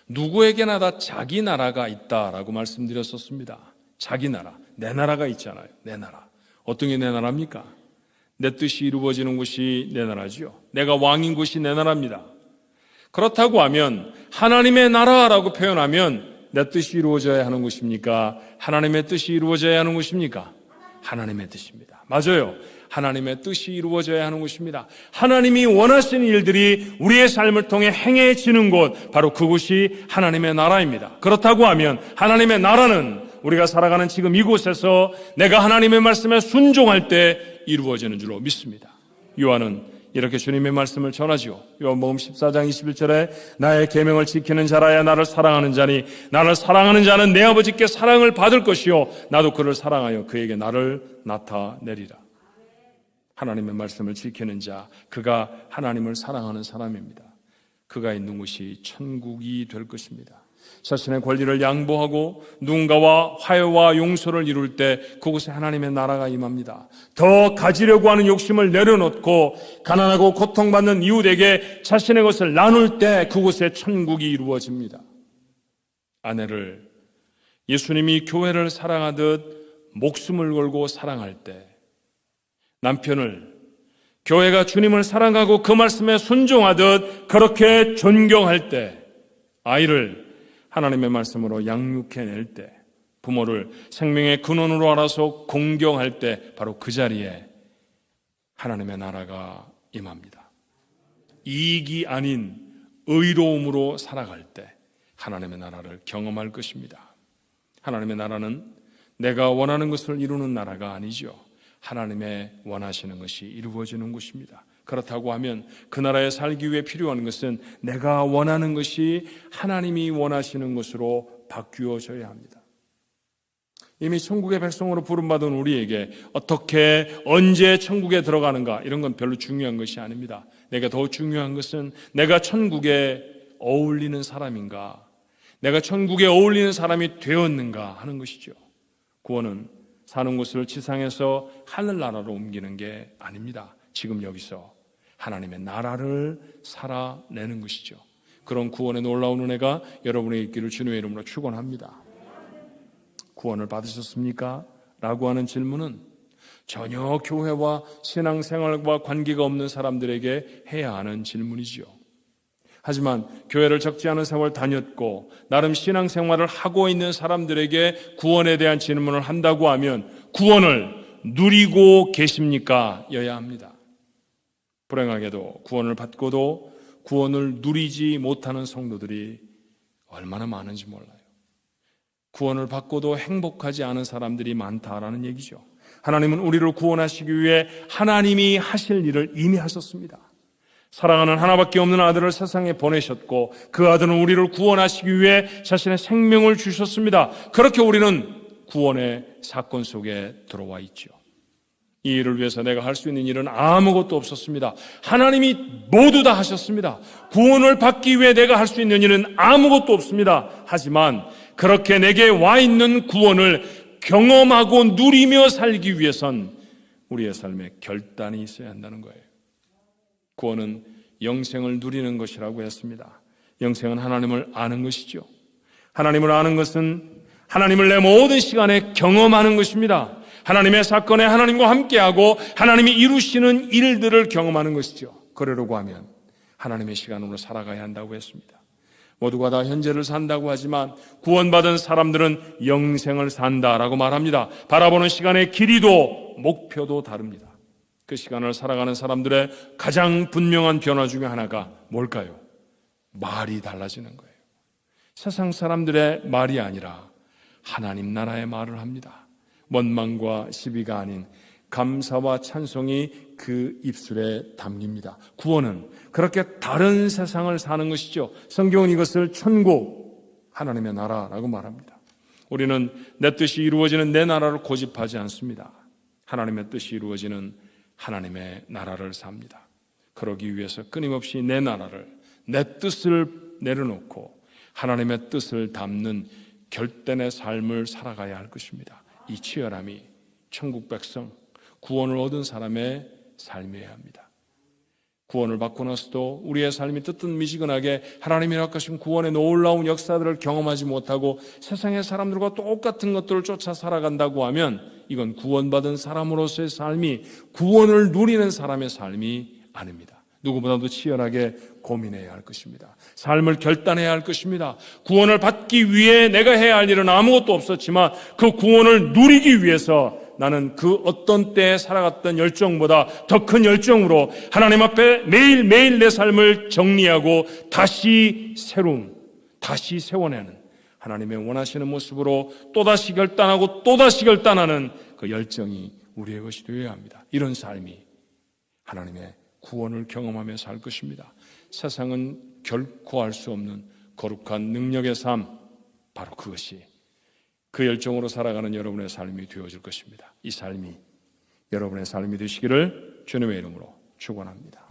S1: 누구에게나 다 자기 나라가 있다라고 말씀드렸었습니다. 자기 나라, 내 나라가 있잖아요. 내 나라. 어떤 게 내 나라입니까? 내 뜻이 이루어지는 곳이 내 나라지요. 내가 왕인 곳이 내 나라입니다. 그렇다고 하면 하나님의 나라라고 표현하면 내 뜻이 이루어져야 하는 곳입니까? 하나님의 뜻이 이루어져야 하는 곳입니까? 하나님의 뜻입니다. 맞아요. 하나님의 뜻이 이루어져야 하는 곳입니다. 하나님이 원하시는 일들이 우리의 삶을 통해 행해지는 곳, 바로 그곳이 하나님의 나라입니다. 그렇다고 하면 하나님의 나라는 우리가 살아가는 지금 이곳에서 내가 하나님의 말씀에 순종할 때 이루어지는 줄로 믿습니다. 요한은 이렇게 주님의 말씀을 전하죠. 요한복음 14장 21절에 나의 계명을 지키는 자라야 나를 사랑하는 자니 나를 사랑하는 자는 내 아버지께 사랑을 받을 것이요 나도 그를 사랑하여 그에게 나를 나타내리라. 하나님의 말씀을 지키는 자, 그가 하나님을 사랑하는 사람입니다. 그가 있는 곳이 천국이 될 것입니다. 자신의 권리를 양보하고 누군가와 화해와 용서를 이룰 때 그곳에 하나님의 나라가 임합니다. 더 가지려고 하는 욕심을 내려놓고 가난하고 고통받는 이웃에게 자신의 것을 나눌 때 그곳에 천국이 이루어집니다. 아내를 예수님이 교회를 사랑하듯 목숨을 걸고 사랑할 때, 남편을 교회가 주님을 사랑하고 그 말씀에 순종하듯 그렇게 존경할 때, 아이를 하나님의 말씀으로 양육해낼 때, 부모를 생명의 근원으로 알아서 공경할 때 바로 그 자리에 하나님의 나라가 임합니다. 이익이 아닌 의로움으로 살아갈 때 하나님의 나라를 경험할 것입니다. 하나님의 나라는 내가 원하는 것을 이루는 나라가 아니죠. 하나님의 원하시는 것이 이루어지는 곳입니다. 그렇다고 하면 그 나라에 살기 위해 필요한 것은 내가 원하는 것이 하나님이 원하시는 것으로 바뀌어져야 합니다. 이미 천국의 백성으로 부름받은 우리에게 어떻게 언제 천국에 들어가는가 이런 건 별로 중요한 것이 아닙니다. 내가 더 중요한 것은 내가 천국에 어울리는 사람인가, 내가 천국에 어울리는 사람이 되었는가 하는 것이죠. 구원은 사는 곳을 지상에서 하늘나라로 옮기는 게 아닙니다. 지금 여기서 하나님의 나라를 살아내는 것이죠. 그런 구원의 놀라운 은혜가 여러분에게 있기를 주님의 이름으로 축원합니다. 구원을 받으셨습니까? 라고 하는 질문은 전혀 교회와 신앙생활과 관계가 없는 사람들에게 해야 하는 질문이지요. 하지만 교회를 적지 않은 세월 다녔고 나름 신앙생활을 하고 있는 사람들에게 구원에 대한 질문을 한다고 하면 구원을 누리고 계십니까? 여야 합니다. 불행하게도 구원을 받고도 구원을 누리지 못하는 성도들이 얼마나 많은지 몰라요. 구원을 받고도 행복하지 않은 사람들이 많다라는 얘기죠. 하나님은 우리를 구원하시기 위해 하나님이 하실 일을 이미 하셨습니다. 사랑하는 하나밖에 없는 아들을 세상에 보내셨고 그 아들은 우리를 구원하시기 위해 자신의 생명을 주셨습니다. 그렇게 우리는 구원의 사건 속에 들어와 있죠. 이 일을 위해서 내가 할 수 있는 일은 아무것도 없었습니다. 하나님이 모두 다 하셨습니다. 구원을 받기 위해 내가 할 수 있는 일은 아무것도 없습니다. 하지만 그렇게 내게 와 있는 구원을 경험하고 누리며 살기 위해선 우리의 삶에 결단이 있어야 한다는 거예요. 구원은 영생을 누리는 것이라고 했습니다. 영생은 하나님을 아는 것이죠. 하나님을 아는 것은 하나님을 내 모든 시간에 경험하는 것입니다. 하나님의 사건에 하나님과 함께하고 하나님이 이루시는 일들을 경험하는 것이죠. 그러려고 하면 하나님의 시간으로 살아가야 한다고 했습니다. 모두가 다 현재를 산다고 하지만 구원받은 사람들은 영생을 산다라고 말합니다. 바라보는 시간의 길이도 목표도 다릅니다. 그 시간을 살아가는 사람들의 가장 분명한 변화 중에 하나가 뭘까요? 말이 달라지는 거예요. 세상 사람들의 말이 아니라 하나님 나라의 말을 합니다. 원망과 시비가 아닌 감사와 찬송이 그 입술에 담깁니다. 구원은 그렇게 다른 세상을 사는 것이죠. 성경은 이것을 천국, 하나님의 나라라고 말합니다. 우리는 내 뜻이 이루어지는 내 나라를 고집하지 않습니다. 하나님의 뜻이 이루어지는 하나님의 나라를 삽니다. 그러기 위해서 끊임없이 내 나라를, 내 뜻을 내려놓고 하나님의 뜻을 담는 결단의 삶을 살아가야 할 것입니다. 이 치열함이 천국 백성, 구원을 얻은 사람의 삶이어야 합니다. 구원을 받고 나서도 우리의 삶이 뜨뜻미지근하게 하나님이 허락하신 구원의 놀라운 역사들을 경험하지 못하고 세상의 사람들과 똑같은 것들을 쫓아 살아간다고 하면 이건 구원받은 사람으로서의 삶이, 구원을 누리는 사람의 삶이 아닙니다. 누구보다도 치열하게 고민해야 할 것입니다. 삶을 결단해야 할 것입니다. 구원을 받기 위해 내가 해야 할 일은 아무것도 없었지만 그 구원을 누리기 위해서 나는 그 어떤 때에 살아갔던 열정보다 더 큰 열정으로 하나님 앞에 매일매일 내 삶을 정리하고 다시 세워내는, 하나님의 원하시는 모습으로 또다시 결단하고 또다시 결단하는 그 열정이 우리의 것이 되어야 합니다. 이런 삶이 하나님의 구원을 경험하며 살 것입니다. 세상은 결코 알 수 없는 거룩한 능력의 삶, 바로 그것이 그 열정으로 살아가는 여러분의 삶이 되어질 것입니다. 이 삶이 여러분의 삶이 되시기를 주님의 이름으로 축원합니다.